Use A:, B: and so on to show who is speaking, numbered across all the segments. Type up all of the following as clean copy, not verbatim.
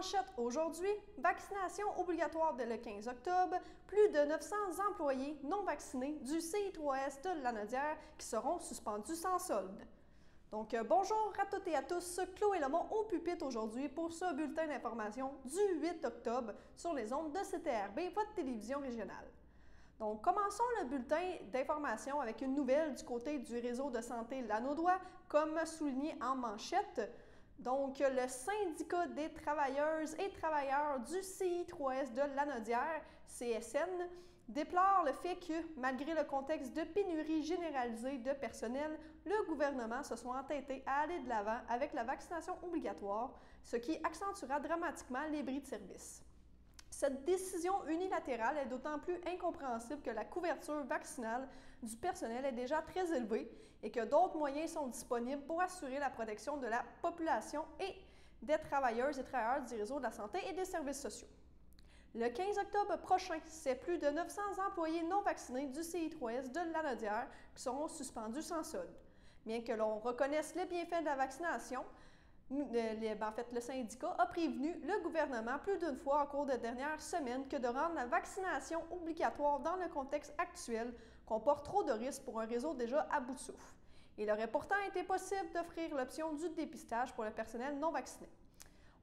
A: manchette aujourd'hui, vaccination obligatoire dès le 15 octobre, plus de 900 employés non vaccinés du CI3S de Lanaudière qui seront suspendus sans solde. Donc, bonjour à toutes et à tous, Chloé Lemont au pupitre aujourd'hui pour ce bulletin d'information du 8 octobre sur les ondes de CTRB, votre télévision régionale. Donc, commençons le bulletin d'information avec une nouvelle du côté du réseau de santé Lanaudois, comme souligné en manchette. Donc, le syndicat des travailleuses et travailleurs du CI3S de Lanaudière, CSN, déplore le fait que, malgré le contexte de pénurie généralisée de personnel, le gouvernement se soit entêté à aller de l'avant avec la vaccination obligatoire, ce qui accentuera dramatiquement les bris de service. Cette décision unilatérale est d'autant plus incompréhensible que la couverture vaccinale du personnel est déjà très élevée et que d'autres moyens sont disponibles pour assurer la protection de la population et des travailleuses et travailleurs du réseau de la santé et des services sociaux. Le 15 octobre prochain, c'est plus de 900 employés non vaccinés du CI3S de Lanaudière qui seront suspendus sans solde. Bien que l'on reconnaisse les bienfaits de la vaccination, le syndicat a prévenu le gouvernement plus d'une fois au cours des dernières semaines que de rendre la vaccination obligatoire dans le contexte actuel comporte trop de risques pour un réseau déjà à bout de souffle. Il aurait pourtant été possible d'offrir l'option du dépistage pour le personnel non vacciné.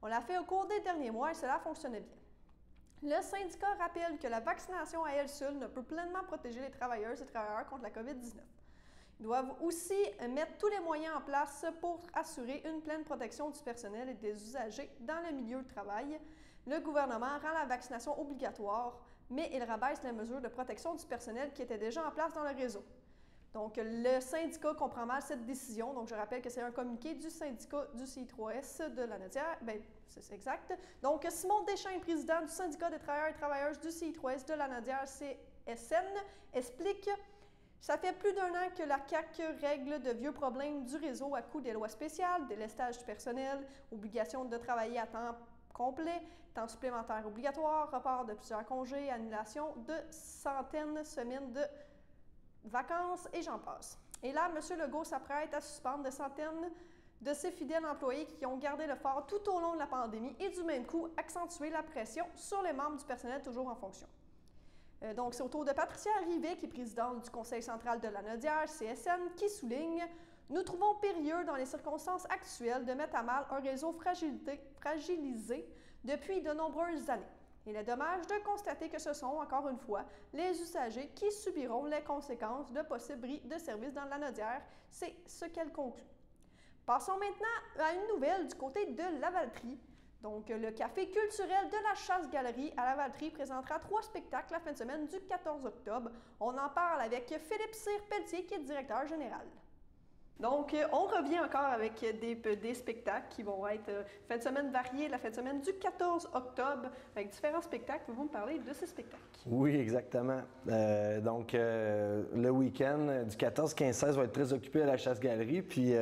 A: On l'a fait au cours des derniers mois et cela fonctionnait bien. Le syndicat rappelle que la vaccination à elle seule ne peut pleinement protéger les travailleuses et travailleurs contre la COVID-19. Ils doivent aussi mettre tous les moyens en place pour assurer une pleine protection du personnel et des usagers dans le milieu de travail. Le gouvernement rend la vaccination obligatoire, mais il rabaisse les mesures de protection du personnel qui étaient déjà en place dans le réseau. Donc, le syndicat comprend mal cette décision. Donc, je rappelle que c'est un communiqué du syndicat du CI3S de Lanaudière. Bien, c'est exact. Donc, Simon Deschamps, président du syndicat des travailleurs et travailleuses du CI3S de Lanaudière, CSN, explique: ça fait plus d'un an que la CAQ règle de vieux problèmes du réseau à coup des lois spéciales, délestage du personnel, obligation de travailler à temps complet, temps supplémentaire obligatoire, report de plusieurs congés, annulation de centaines de semaines de vacances et j'en passe. Et là, M. Legault s'apprête à suspendre des centaines de ses fidèles employés qui ont gardé le fort tout au long de la pandémie et du même coup accentuer la pression sur les membres du personnel toujours en fonction. Donc, c'est au tour de Patricia Rivet, qui est présidente du Conseil central de Lanaudière, CSN, qui souligne: nous trouvons périlleux dans les circonstances actuelles de mettre à mal un réseau fragilisé depuis de nombreuses années. Il est dommage de constater que ce sont, encore une fois, les usagers qui subiront les conséquences de possibles bris de service dans Lanaudière. C'est ce qu'elle conclut. Passons maintenant à une nouvelle du côté de Lavaltrie. Donc, le café culturel de la Chasse-Galerie à Lavaltrie présentera 3 spectacles la fin de semaine du 14 octobre. On en parle avec Philippe Cyr-Pelletier, qui est directeur général. Donc, on revient encore avec des spectacles qui vont être fin de semaine variée, la fin de semaine du 14 octobre, avec différents spectacles. Pouvez-vous me parler de ces spectacles?
B: Oui, exactement. Le week-end du 14, 15, 16 va être très occupé à la Chasse-Galerie. Puis,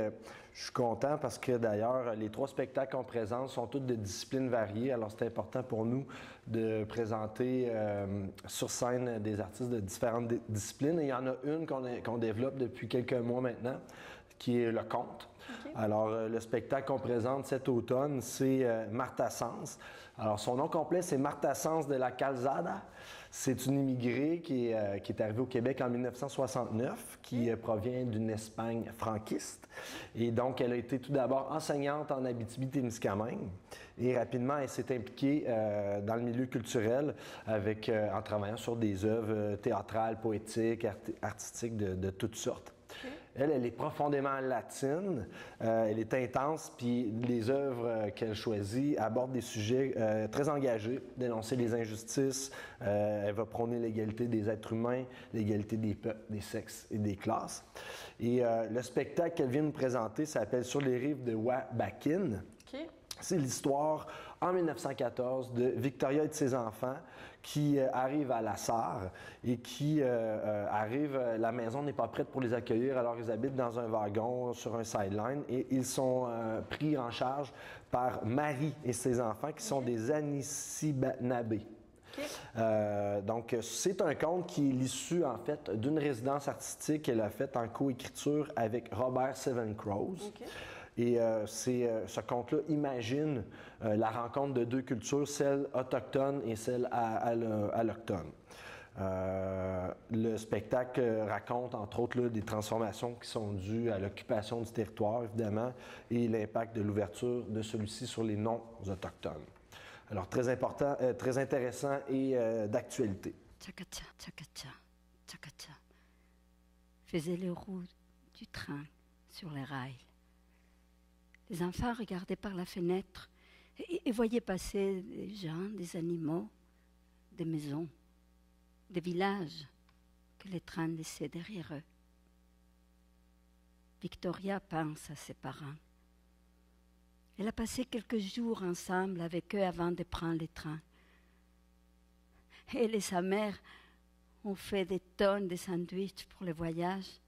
B: je suis content parce que d'ailleurs, les 3 spectacles qu'on présente sont tous de disciplines variées. Alors, c'est important pour nous de présenter sur scène des artistes de différentes disciplines. Et il y en a une qu'on développe depuis quelques mois maintenant, qui est le conte. Okay. Alors, le spectacle qu'on présente cet automne, c'est Martha Sens. Alors, son nom complet, c'est Martha Sens de la Calzada. C'est une immigrée qui est arrivée au Québec en 1969, qui provient d'une Espagne franquiste. Et donc, elle a été tout d'abord enseignante en Abitibi-Témiscamingue. Et rapidement, elle s'est impliquée dans le milieu culturel en travaillant sur des œuvres théâtrales, poétiques, artistiques de toutes sortes. Elle est profondément latine, elle est intense, puis les œuvres qu'elle choisit abordent des sujets très engagés, dénoncer les injustices, elle va prôner l'égalité des êtres humains, l'égalité des peuples, des sexes et des classes. Et le spectacle qu'elle vient nous présenter s'appelle Sur les rives de Wabakin.
A: Okay.
B: C'est l'histoire, en 1914, de Victoria et de ses enfants qui arrivent à La Sarre et qui la maison n'est pas prête pour les accueillir, alors ils habitent dans un wagon sur un sideline et ils sont pris en charge par Marie et ses enfants qui sont des Anishinabés. Okay. Donc, c'est un conte qui est l'issue, en fait, d'une résidence artistique qu'elle a faite en coécriture avec Robert Seven Crows. Okay. Et ce conte-là imagine la rencontre de deux cultures, celle autochtone et celle allochtone. Le spectacle raconte, entre autres, là, des transformations qui sont dues à l'occupation du territoire, évidemment, et l'impact de l'ouverture de celui-ci sur les non-autochtones. Alors, très important, très intéressant et d'actualité.
C: Tchakacha, tchakacha, tchakacha. Faisait les roues du train sur les rails. Les enfants regardaient par la fenêtre et voyaient passer des gens, des animaux, des maisons, des villages que les trains laissaient derrière eux. Victoria pense à ses parents. Elle a passé quelques jours ensemble avec eux avant de prendre le train. Elle et sa mère ont fait des tonnes de sandwichs pour le voyage,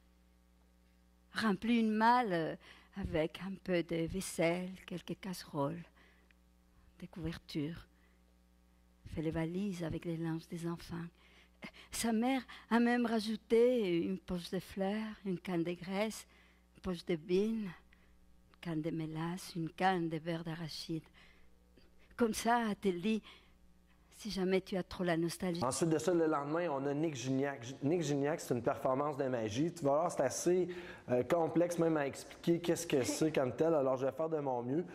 C: rempli une malle avec un peu de vaisselle, quelques casseroles, des couvertures, fait les valises avec les linges des enfants. Sa mère a même rajouté une poche de fleurs, une canne de graisse, une poche de beans, une canne de mélasse, une canne de beurre d'arachide. Comme ça, a-t-elle dit, si jamais tu as trop la nostalgie.
B: Ensuite de ça, le lendemain, on a Nick Gignac. Nick Gignac, c'est une performance de magie. Tu vas voir, c'est assez complexe même à expliquer qu'est-ce que c'est comme tel, alors je vais faire de mon mieux.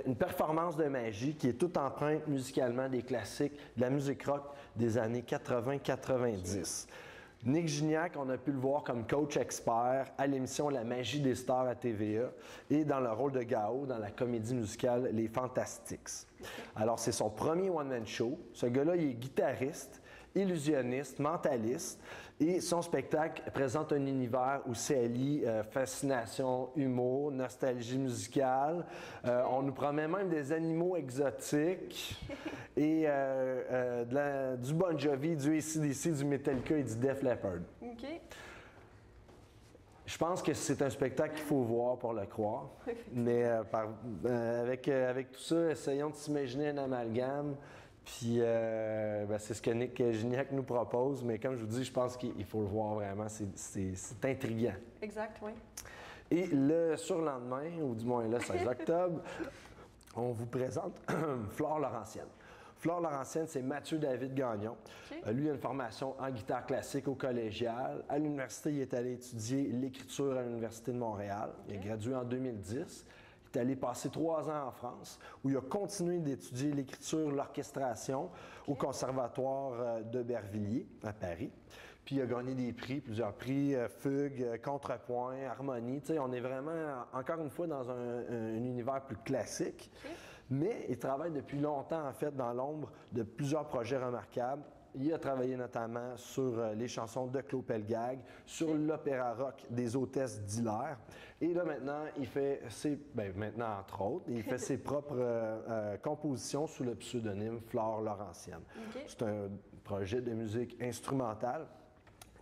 B: Une performance de magie qui est toute empreinte musicalement des classiques de la musique rock des années 80-90. Nick Gignac, on a pu le voir comme coach expert à l'émission La magie des stars à TVA et dans le rôle de Gao dans la comédie musicale Les Fantastics. Alors, c'est son premier one-man show. Ce gars-là, il est guitariste, illusionniste, mentaliste et son spectacle présente un univers où s'allie fascination, humour, nostalgie musicale. On nous promet même des animaux exotiques et du Bon Jovi, du AC/DC, du Metallica et du Def Leppard.
A: OK.
B: Je pense que c'est un spectacle qu'il faut voir pour le croire. Mais avec tout ça, essayons de s'imaginer un amalgame. Puis c'est ce que Nick Gignac nous propose. Mais comme je vous dis, je pense qu'il faut le voir vraiment. C'est intriguant.
A: Exact, oui.
B: Et le surlendemain, ou du moins le 16 octobre, on vous présente Flore Laurentienne. Flore Laurentienne, c'est Mathieu David Gagnon. Okay. Lui, il a une formation en guitare classique au collégial. À l'université, il est allé étudier l'écriture à l'Université de Montréal. Il a gradué en 2010. Il est allé passer 3 ans en France, où il a continué d'étudier l'écriture, l'orchestration au Conservatoire d'Aubervilliers, à Paris. Puis il a gagné des prix, plusieurs prix, fugue, contrepoint, harmonie. Tu sais, on est vraiment, encore une fois, dans un univers plus classique. Okay. Mais il travaille depuis longtemps, en fait, dans l'ombre de plusieurs projets remarquables. Il a travaillé notamment sur les chansons de Claude Pelgag, sur l'opéra rock des Hôtesses d'Hilaire. Et là, maintenant, il fait maintenant, entre autres, il fait ses propres compositions sous le pseudonyme Flore Laurentienne. Okay. C'est un projet de musique instrumentale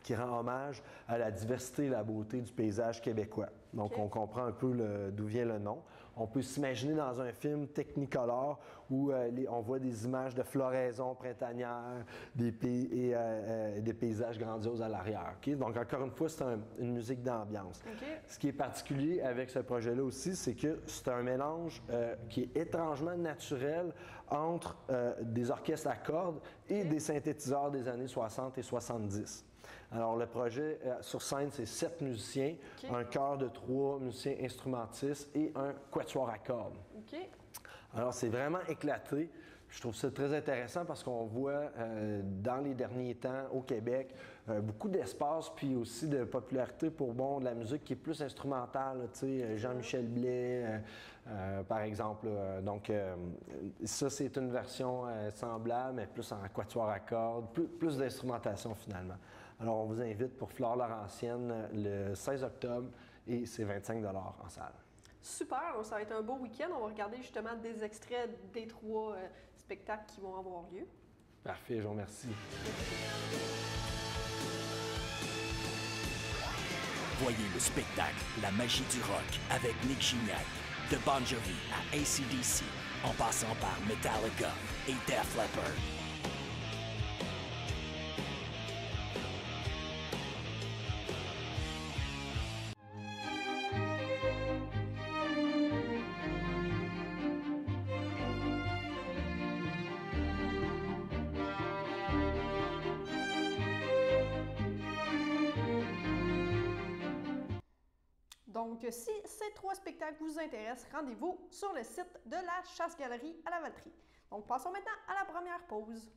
B: qui rend hommage à la diversité et la beauté du paysage québécois. Donc, on comprend un peu d'où vient le nom. On peut s'imaginer dans un film Technicolor où on voit des images de floraison printanière, des paysages grandioses à l'arrière. Okay? Donc, encore une fois, c'est une musique d'ambiance. Okay. Ce qui est particulier avec ce projet-là aussi, c'est que c'est un mélange qui est étrangement naturel entre des orchestres à cordes et des synthétiseurs des années 60 et 70. Alors, le projet sur scène, c'est 7 musiciens, un chœur de 3 musiciens instrumentistes et un quatuor à cordes. Okay. Alors, c'est vraiment éclaté. Je trouve ça très intéressant parce qu'on voit dans les derniers temps au Québec beaucoup d'espace puis aussi de popularité pour de la musique qui est plus instrumentale. Tu sais, Jean-Michel Blais, par exemple. Donc, ça, c'est une version semblable, mais plus en quatuor à cordes, plus d'instrumentation finalement. Alors, on vous invite pour Flore Laurentienne le 16 octobre et c'est 25 $ en salle.
A: Super, ça va être un beau week-end. On va regarder justement des extraits des 3 spectacles qui vont avoir lieu.
B: Parfait, je vous remercie.
D: Voyez le spectacle La magie du rock avec Nick Gignac, de Bon Jovi à AC/DC, en passant par Metallica et Def Leppard.
A: Donc, si ces 3 spectacles vous intéressent, rendez-vous sur le site de la Chasse-Galerie à Lavaltrie. Donc, passons maintenant à la première pause.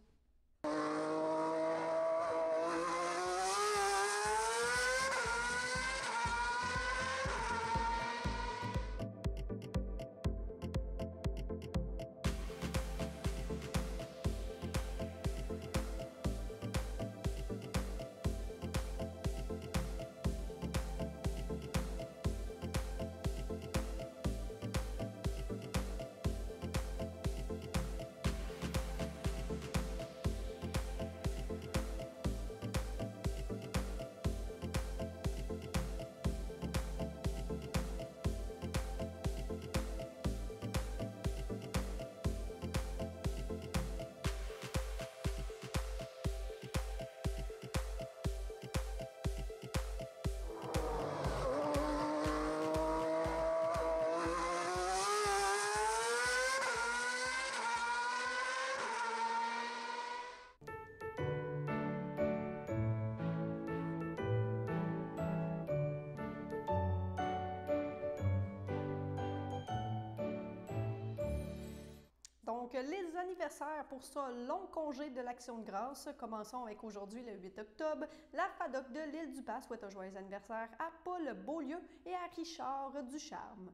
A: Donc, les anniversaires pour ce long congé de l'Action de grâce. Commençons avec aujourd'hui, le 8 octobre. La FADOC de l'Île-du-Pas souhaite un joyeux anniversaire à Paul Beaulieu et à Richard Ducharme.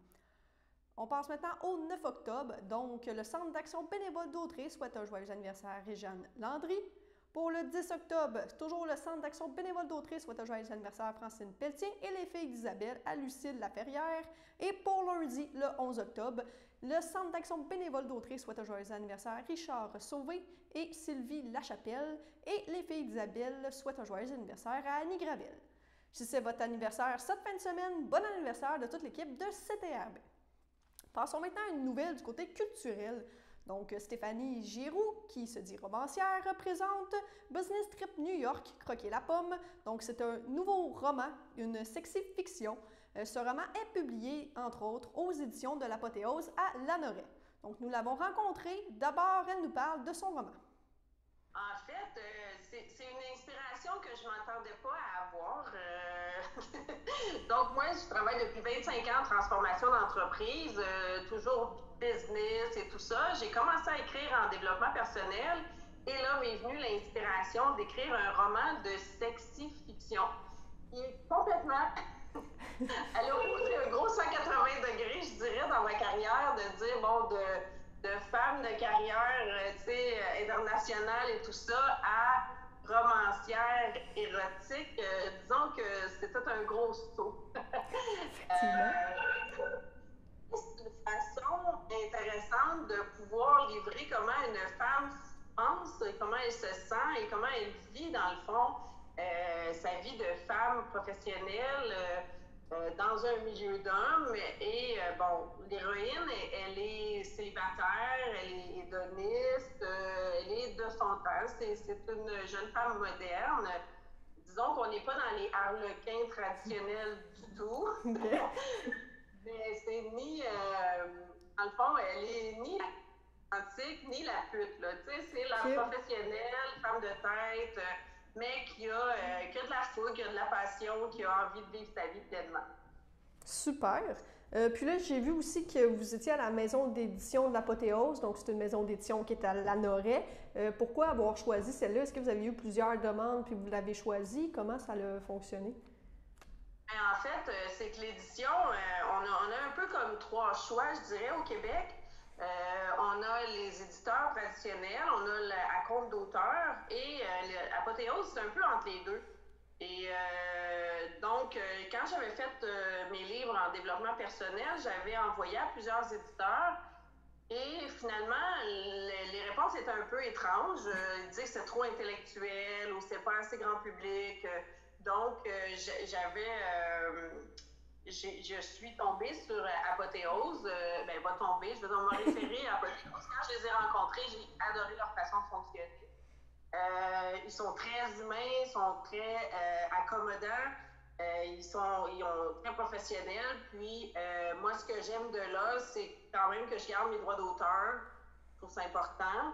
A: On passe maintenant au 9 octobre. Donc, le Centre d'action bénévole d'Autrey souhaite un joyeux anniversaire à Réjeanne Landry. Pour le 10 octobre, toujours le Centre d'action bénévole d'Autrey souhaite un joyeux anniversaire à Francine Pelletier et les filles d'Isabelle à Lucille Laferrière. Et pour lundi, le 11 octobre, le Centre d'action bénévole d'Autrey souhaite un joyeux anniversaire à Richard Sauvé et Sylvie Lachapelle. Et les filles d'Isabelle souhaitent un joyeux anniversaire à Annie Gravel. Si c'est votre anniversaire cette fin de semaine, bon anniversaire de toute l'équipe de CTRB. Passons maintenant à une nouvelle du côté culturel. Donc, Stéphanie Giroux, qui se dit romancière, représente Business Trip New York, Croquer la pomme. Donc, c'est un nouveau roman, une sexy fiction. Ce roman est publié, entre autres, aux éditions de l'Apothéose à Lanoret. Donc, nous l'avons rencontrée. D'abord, elle nous parle de son roman.
E: En fait, c'est une inspiration que je ne m'attendais pas à avoir. Donc, moi, je travaille depuis 25 ans en transformation d'entreprise, toujours business et tout ça. J'ai commencé à écrire en développement personnel et là m'est venue l'inspiration d'écrire un roman de sexy fiction qui est complètement à l'opposé, un gros 180 degrés, je dirais, dans ma carrière, de dire, bon, de femme de carrière, tu sais, internationale et tout ça, à romancière érotique. Disons que c'était un gros saut. C'est une façon intéressante de pouvoir livrer comment une femme pense, comment elle se sent et comment elle vit, dans le fond, sa vie de femme professionnelle dans un milieu d'hommes. Et bon, l'héroïne, elle est célibataire, elle est hédoniste, elle est de son temps. C'est une jeune femme moderne. Disons qu'on n'est pas dans les harlequins traditionnels du tout. Mais c'est ni, dans le fond, elle est ni la antique ni la pute, là. Tu sais, c'est la professionnelle, femme de tête, mais qui a de la fougue, qui a de la passion, qui a envie de vivre sa vie pleinement.
A: Super. Puis là, j'ai vu aussi que vous étiez à la maison d'édition de l'Apothéose, donc c'est une maison d'édition qui est à Lanoret. Pourquoi avoir choisi celle-là? Est-ce que vous avez eu plusieurs demandes puis vous l'avez choisie? Comment ça a fonctionné?
E: En fait, c'est que l'édition, on a un peu comme 3 choix, je dirais, au Québec. On a les éditeurs traditionnels, on a à compte d'auteur et l'Apothéose, c'est un peu entre les deux. Et donc, quand j'avais fait mes livres en développement personnel, j'avais envoyé à plusieurs éditeurs et finalement, les réponses étaient un peu étranges. Ils disaient que c'est trop intellectuel ou c'est pas assez grand public. Donc, je suis tombée sur Apothéose. Ben, pas tombée, je veux dire, on m'a référé à Apothéose. Quand je les ai rencontrés, j'ai adoré leur façon de fonctionner. Ils sont très humains, ils sont très accommodants, ils sont très professionnels. Puis, moi, ce que j'aime de là, c'est quand même que je garde mes droits d'auteur. Je trouve ça important.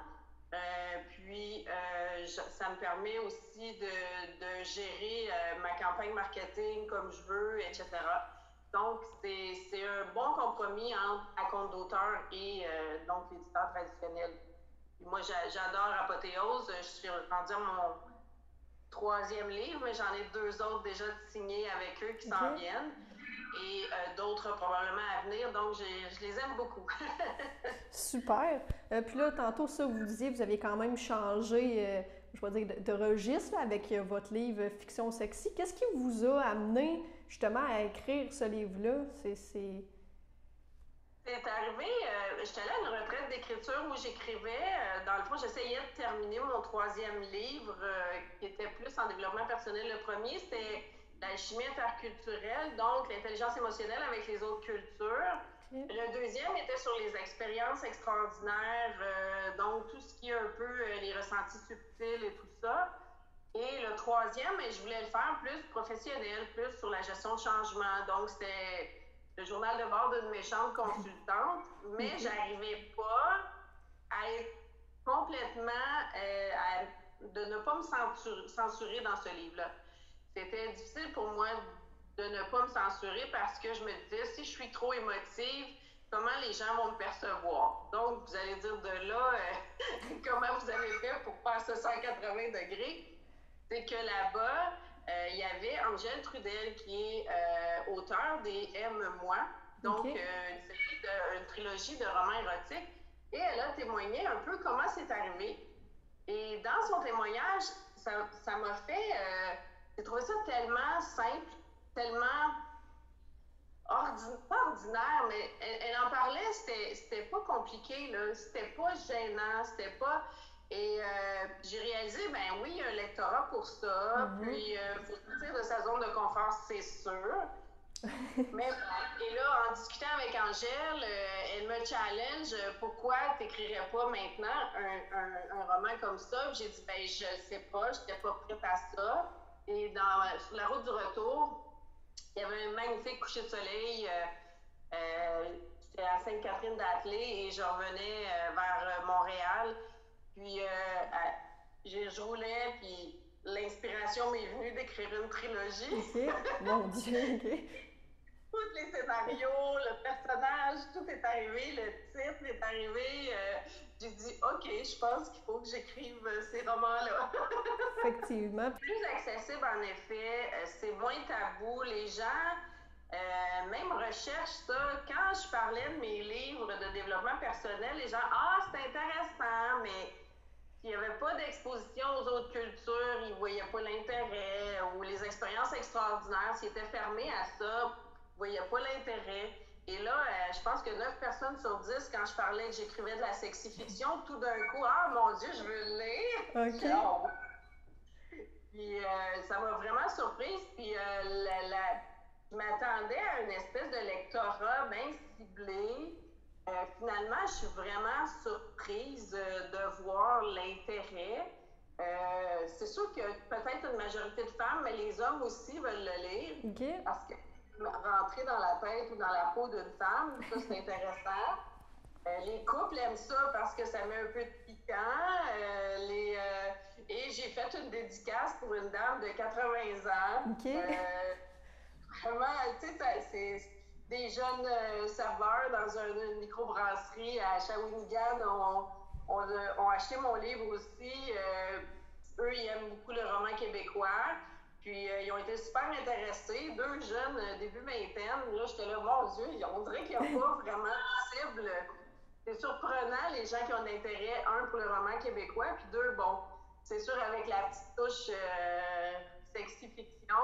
E: Ça me permet aussi de gérer ma campagne marketing comme je veux, etc. Donc, c'est un bon compromis entre à compte d'auteur et donc l'éditeur traditionnel. Puis moi, j'adore Apothéose. Je suis rendue à mon 3e livre, mais j'en ai 2 autres déjà signés avec eux qui s'en viennent. Et d'autres probablement à venir. Donc, je les aime beaucoup.
A: Super. Puis là, tantôt, ça, vous disiez, vous avez quand même changé, je vais dire, de registre là, avec votre livre Fiction sexy. Qu'est-ce qui vous a amené justement à écrire ce livre-là?
E: C'est arrivé, j'étais allée à une retraite d'écriture où j'écrivais. Dans le fond, j'essayais de terminer mon 3e livre qui était plus en développement personnel. Le premier, c'était la chimie interculturelle, donc l'intelligence émotionnelle avec les autres cultures. Okay. Le 2e était sur les expériences extraordinaires, donc tout ce qui est un peu les ressentis subtils et tout ça. Et le 3e, je voulais le faire plus professionnel, plus sur la gestion de changement. Donc, c'était le journal de bord d'une méchante consultante, mais j'arrivais pas à être complètement, de ne pas me censurer dans ce livre-là. C'était difficile pour moi de ne pas me censurer parce que je me disais, si je suis trop émotive, comment les gens vont me percevoir? Donc, vous allez dire de là, comment vous avez fait pour faire ce 180 degrés? C'est que là-bas, il y avait Angèle Trudel qui est auteure des Aime-moi, donc une trilogie de romans érotiques, et elle a témoigné un peu comment c'est arrivé. Et dans son témoignage, ça m'a fait... j'ai trouvé ça tellement simple, tellement pas ordinaire, mais elle en parlait, c'était pas compliqué, là, c'était pas gênant, c'était pas... Et j'ai réalisé, ben oui, il y a un lectorat pour ça, puis il faut sortir de sa zone de confort, c'est sûr. Mais, et là, en discutant avec Angèle, elle me challenge, pourquoi t'écrirais pas maintenant un roman comme ça? J'ai dit, ben je sais pas, j'étais pas prête à ça. Et sur la route du retour, il y avait un magnifique coucher de soleil. J'étais à Sainte-Catherine-d'Attelée et je revenais vers Montréal. Puis je roulais, puis l'inspiration m'est venue d'écrire une trilogie.
A: OK, mon Dieu, OK.
E: Tous les scénarios, le personnage, tout est arrivé, le titre est arrivé. J'ai dit, OK, je pense qu'il faut que j'écrive ces romans-là.
A: Effectivement.
E: Plus accessible, en effet, c'est moins tabou. Les gens, même recherchent ça. Quand je parlais de mes livres de développement personnel, les gens, c'est intéressant, mais il n'y avait pas d'exposition aux autres cultures, ils ne voyaient pas l'intérêt, ou les expériences extraordinaires, s'ils étaient fermés à ça, ils ne voyaient pas l'intérêt. Et là, je pense que 9 personnes sur 10, quand je parlais que j'écrivais de la sexy-fiction, tout d'un coup, mon Dieu, je veux le lire!
A: OK.
E: Puis ça m'a vraiment surprise, puis je m'attendais à une espèce de lectorat bien ciblé. Finalement, je suis vraiment surprise de voir l'intérêt. C'est sûr qu'il y a peut-être une majorité de femmes, mais les hommes aussi veulent le lire.
A: Okay.
E: Parce que rentrer dans la tête ou dans la peau d'une femme, ça c'est intéressant. Les couples aiment ça parce que ça met un peu de piquant. Et j'ai fait une dédicace pour une dame de 80 ans.
A: Okay.
E: Vraiment, tu sais, c'est des jeunes serveurs dans une microbrasserie à Shawinigan ont acheté mon livre aussi. Eux, ils aiment beaucoup le roman québécois. Puis, ils ont été super intéressés. 2 jeunes, début vingtaine. Là, j'étais là, mon Dieu, on dirait qu'il n'y a pas vraiment de cible. C'est surprenant, les gens qui ont d'intérêt, 1, pour le roman québécois, puis 2, bon, c'est sûr, avec la petite touche sexy-fiction,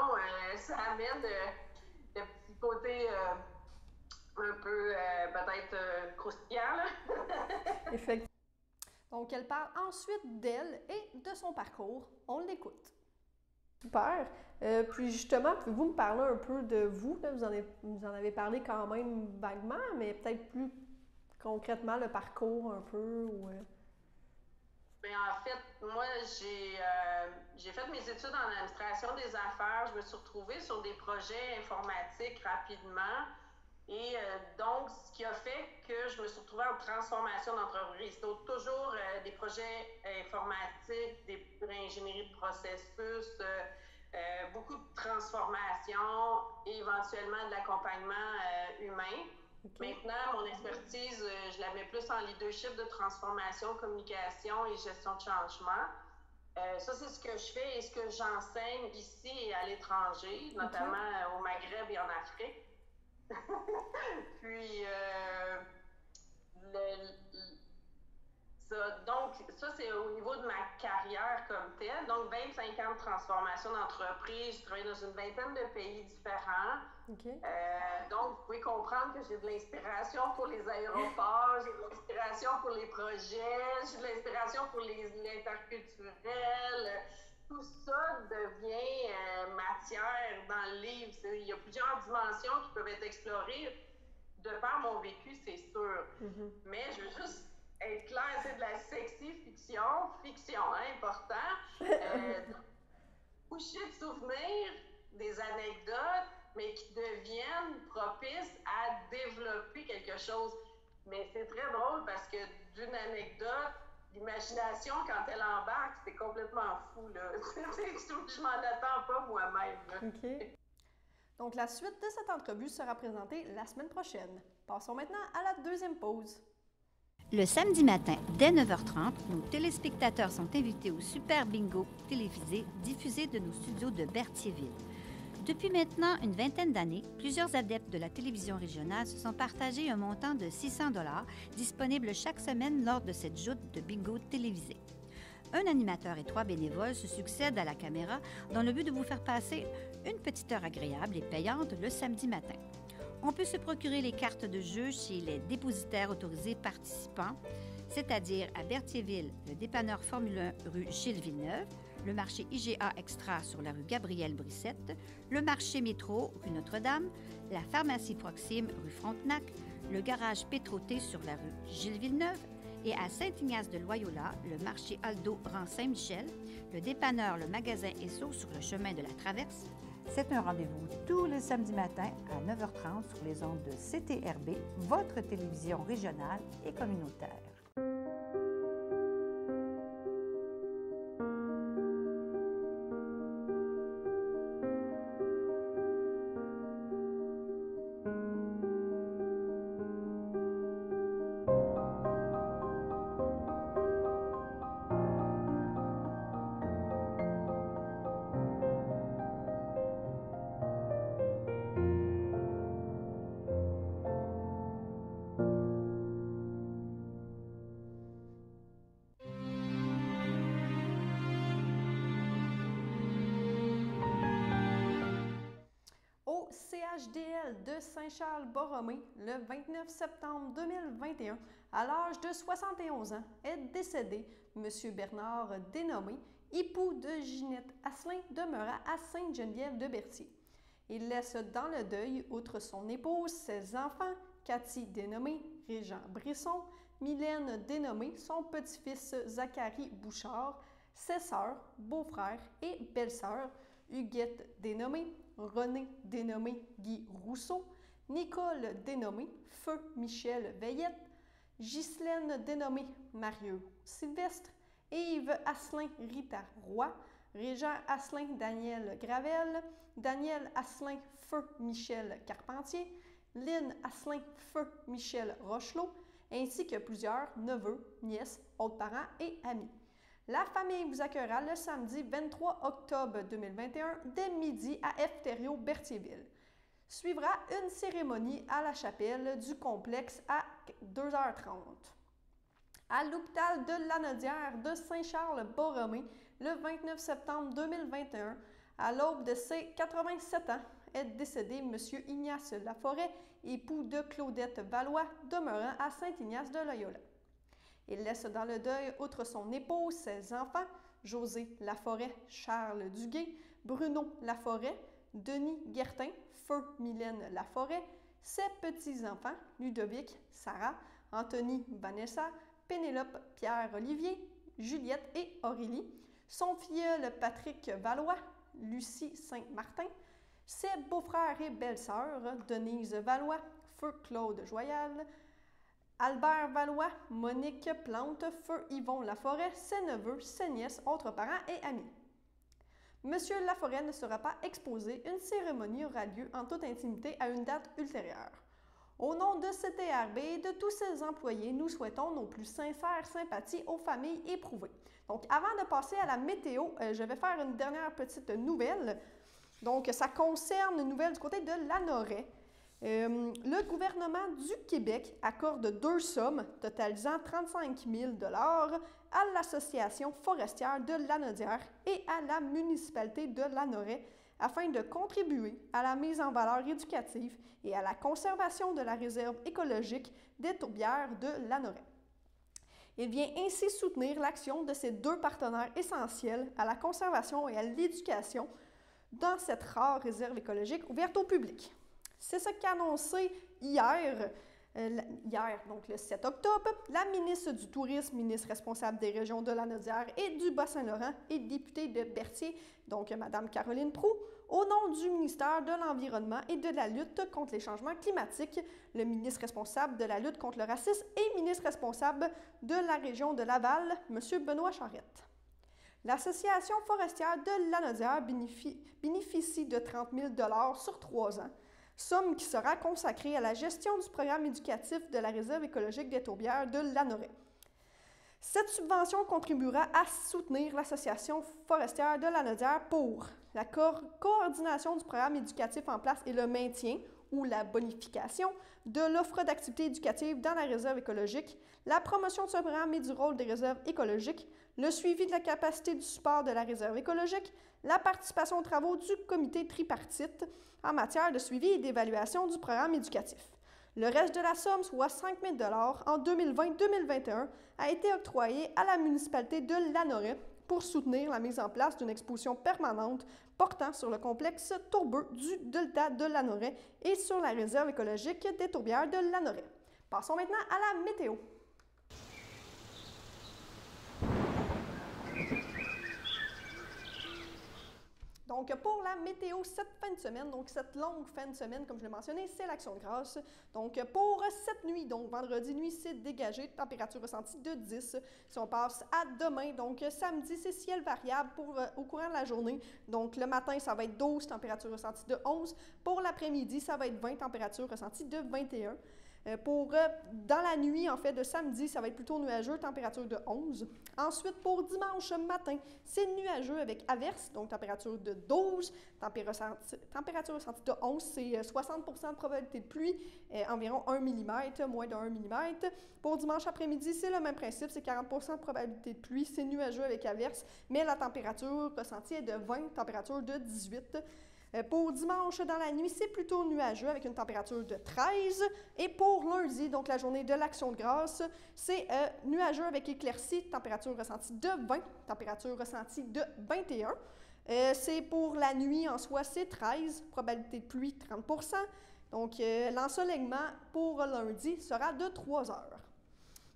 E: ça amène le petit côté un peu, peut-être, croustillant, là.
A: Effectivement. Donc, elle parle ensuite d'elle et de son parcours. On l'écoute. Super. Puis justement, pouvez-vous me parler un peu de vous? Là? Vous en avez parlé quand même vaguement, mais peut-être plus concrètement le parcours un peu? Ou,
E: Bien, en fait, moi, j'ai fait mes études en administration des affaires. Je me suis retrouvée sur des projets informatiques rapidement. Et donc, ce qui a fait que je me suis retrouvée en transformation d'entreprise. Donc, toujours des projets informatiques, des ingénieries de processus, beaucoup de transformation et éventuellement de l'accompagnement humain. Okay. Maintenant, mon expertise, je la mets plus en leadership de transformation, communication et gestion de changement. Ça, c'est ce que je fais et ce que j'enseigne ici et à l'étranger, notamment au Maghreb et en Afrique. Puis, donc, ça, c'est au niveau de ma carrière comme telle. Donc, 25 ans de transformation d'entreprise. Je travaille dans une vingtaine de pays différents. Okay. Donc, vous pouvez comprendre que j'ai de l'inspiration pour les aéroports, j'ai de l'inspiration pour les projets, j'ai de l'inspiration pour l'interculturel. Tout ça devient matière dans le livre. Il y a plusieurs dimensions qui peuvent être explorées de par mon vécu, c'est sûr. Mais je veux juste être clair, c'est de la sexy fiction, hein, important. Coucher de souvenirs, des anecdotes, mais qui deviennent propices à développer quelque chose. Mais c'est très drôle parce que d'une anecdote, l'imagination, quand elle embarque, c'est complètement fou, là. Je m'en attends pas moi-même, là.
A: OK. Donc, la suite de cette entrevue sera présentée la semaine prochaine. Passons maintenant à la deuxième pause.
F: Le samedi matin, dès 9h30, nos téléspectateurs sont invités au Super Bingo télévisé diffusé de nos studios de Berthierville. Depuis maintenant une vingtaine d'années, plusieurs adeptes de la télévision régionale se sont partagés un montant de 600 $ disponible chaque semaine lors de cette joute de bingo télévisé. Un animateur et 3 bénévoles se succèdent à la caméra dans le but de vous faire passer une petite heure agréable et payante le samedi matin. On peut se procurer les cartes de jeu chez les dépositaires autorisés participants, c'est-à-dire à Berthierville, le dépanneur Formule 1 rue Gilles Villeneuve, le marché IGA Extra sur la rue Gabrielle Brissette, le marché Métro rue Notre-Dame, la pharmacie Proxime rue Frontenac, le garage Pétroté sur la rue Gilles Villeneuve et à Saint-Ignace de Loyola, le marché Aldo rang Saint-Michel, le dépanneur Le Magasin Esso sur le chemin de la Traverse.
G: C'est un rendez-vous tous les samedis matins à 9h30 sur les ondes de CTRB, votre télévision régionale et communautaire.
A: CHDL de Saint-Charles-Borromée, le 29 septembre 2021, à l'âge de 71 ans, est décédé M. Bernard Dénommé, époux de Ginette Asselin, demeurant à Sainte-Geneviève-de-Berthier. Il laisse dans le deuil, outre son épouse, ses enfants, Cathy Dénommé, Régent Brisson, Mylène Dénommé, son petit-fils Zachary Bouchard, ses sœurs, beaux-frères et belles-sœurs, Huguette Dénommé, René Dénommé, Guy Rousseau, Nicole Dénommé, Feu Michel Veillette, Ghislaine Dénommé, Mario Sylvestre, Yves Asselin, Rita Roy, Régent Asselin, Daniel Gravel, Daniel Asselin, Feu Michel Carpentier, Lynn Asselin, Feu Michel Rochelot, ainsi que plusieurs neveux, nièces, autres parents et amis. La famille vous accueillera le samedi 23 octobre 2021 dès midi à Efterio Berthierville. Suivra une cérémonie à la chapelle du complexe à 2h30. À l'hôpital de Lanaudière de Saint-Charles-Borromée, le 29 septembre 2021, à l'aube de ses 87 ans, est décédé M. Ignace Laforêt, époux de Claudette Valois, demeurant à Saint-Ignace de Loyola. Il laisse dans le deuil, outre son épouse, ses enfants, José Laforêt, Charles Duguay, Bruno Laforêt, Denis Guertin, Feu Mylène Laforêt, ses petits-enfants, Ludovic, Sarah, Anthony, Vanessa, Pénélope, Pierre-Olivier, Juliette et Aurélie, son filleul Patrick Valois, Lucie Saint-Martin, ses beaux-frères et belles-sœurs, Denise Valois, Feu Claude Joyal, Albert Valois, Monique Plante, Feu Yvon Laforêt, ses neveux, ses nièces, autres parents et amis. Monsieur Laforêt ne sera pas exposé. Une cérémonie aura lieu en toute intimité à une date ultérieure. Au nom de CTRB et de tous ses employés, nous souhaitons nos plus sincères sympathies aux familles éprouvées. Donc, avant de passer à la météo, je vais faire une dernière petite nouvelle. Donc, ça concerne une nouvelle du côté de Lanoraie. Le gouvernement du Québec accorde 2 sommes totalisant 35 000 $ à l'Association forestière de Lanaudière et à la municipalité de Lanoraie afin de contribuer à la mise en valeur éducative et à la conservation de la réserve écologique des tourbières de Lanoraie. Il vient ainsi soutenir l'action de ces 2 partenaires essentiels à la conservation et à l'éducation dans cette rare réserve écologique ouverte au public. C'est ce qu'a annoncé hier, donc le 7 octobre, la ministre du Tourisme, ministre responsable des régions de Lanaudière et du Bas-Saint-Laurent et députée de Berthier, donc Mme Caroline Proulx, au nom du ministère de l'Environnement et de la lutte contre les changements climatiques, le ministre responsable de la lutte contre le racisme et ministre responsable de la région de Laval, M. Benoît Charette. L'Association forestière de Lanaudière bénéficie de 30 000 $ sur 3 ans, somme qui sera consacrée à la gestion du programme éducatif de la réserve écologique des tourbières de Lanoraie. Cette subvention contribuera à soutenir l'Association forestière de Lanaudière pour la coordination du programme éducatif en place et le maintien ou la bonification de l'offre d'activités éducatives dans la réserve écologique, la promotion de ce programme et du rôle des réserves écologiques, le suivi de la capacité du support de la réserve écologique, la participation aux travaux du comité tripartite en matière de suivi et d'évaluation du programme éducatif. Le reste de la somme, soit 5 000 $ en 2020-2021, a été octroyé à la municipalité de Lanoraie pour soutenir la mise en place d'une exposition permanente portant sur le complexe tourbeux du delta de Lanoraie et sur la réserve écologique des tourbières de Lanoraie. Passons maintenant à la météo. Donc, pour la météo cette fin de semaine, donc cette longue fin de semaine, comme je l'ai mentionné, c'est l'Action de grâce. Donc, pour cette nuit, donc vendredi nuit, c'est dégagé, température ressentie de 10. Si on passe à demain, donc samedi, c'est ciel variable au courant de la journée. Donc, le matin, ça va être 12, température ressentie de 11. Pour l'après-midi, ça va être 20, température ressentie de 21. Dans la nuit, en fait, de samedi, ça va être plutôt nuageux, température de 11. Ensuite, pour dimanche matin, c'est nuageux avec averse, donc température de 12. Température ressentie de 11, c'est 60 % de probabilité de pluie, environ 1 mm, moins de 1 mm. Pour dimanche après-midi, c'est le même principe, c'est 40 % de probabilité de pluie, c'est nuageux avec averse, mais la température ressentie est de 20, température de 18. Pour dimanche dans la nuit, c'est plutôt nuageux avec une température de 13. Et pour lundi, donc la journée de l'Action de grâce, c'est nuageux avec éclaircies, température ressentie de 20, température ressentie de 21. C'est pour la nuit en soi, c'est 13, probabilité de pluie 30 %. Donc l'ensoleillement pour lundi sera de 3 heures.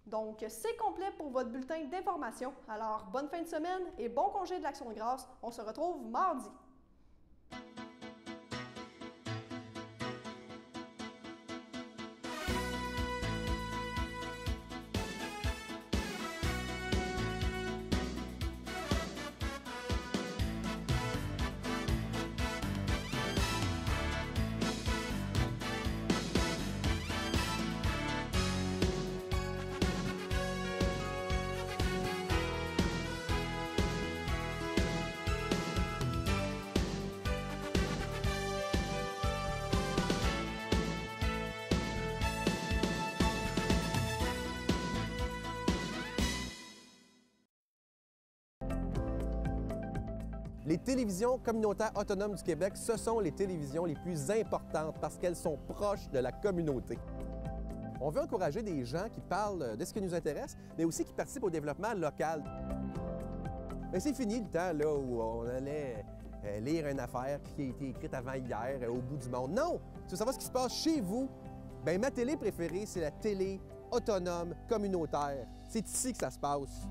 A: Donc, c'est complet pour votre bulletin d'information. Alors, bonne fin de semaine et bon congé de l'Action de grâce. On se retrouve mardi.
H: Les télévisions communautaires autonomes du Québec, ce sont les télévisions les plus importantes parce qu'elles sont proches de la communauté. On veut encourager des gens qui parlent de ce qui nous intéresse, mais aussi qui participent au développement local. Mais c'est fini le temps là, où on allait lire une affaire qui a été écrite avant hier au bout du monde. Non! Tu veux savoir ce qui se passe chez vous? Bien, ma télé préférée, c'est la télé autonome communautaire. C'est ici que ça se passe.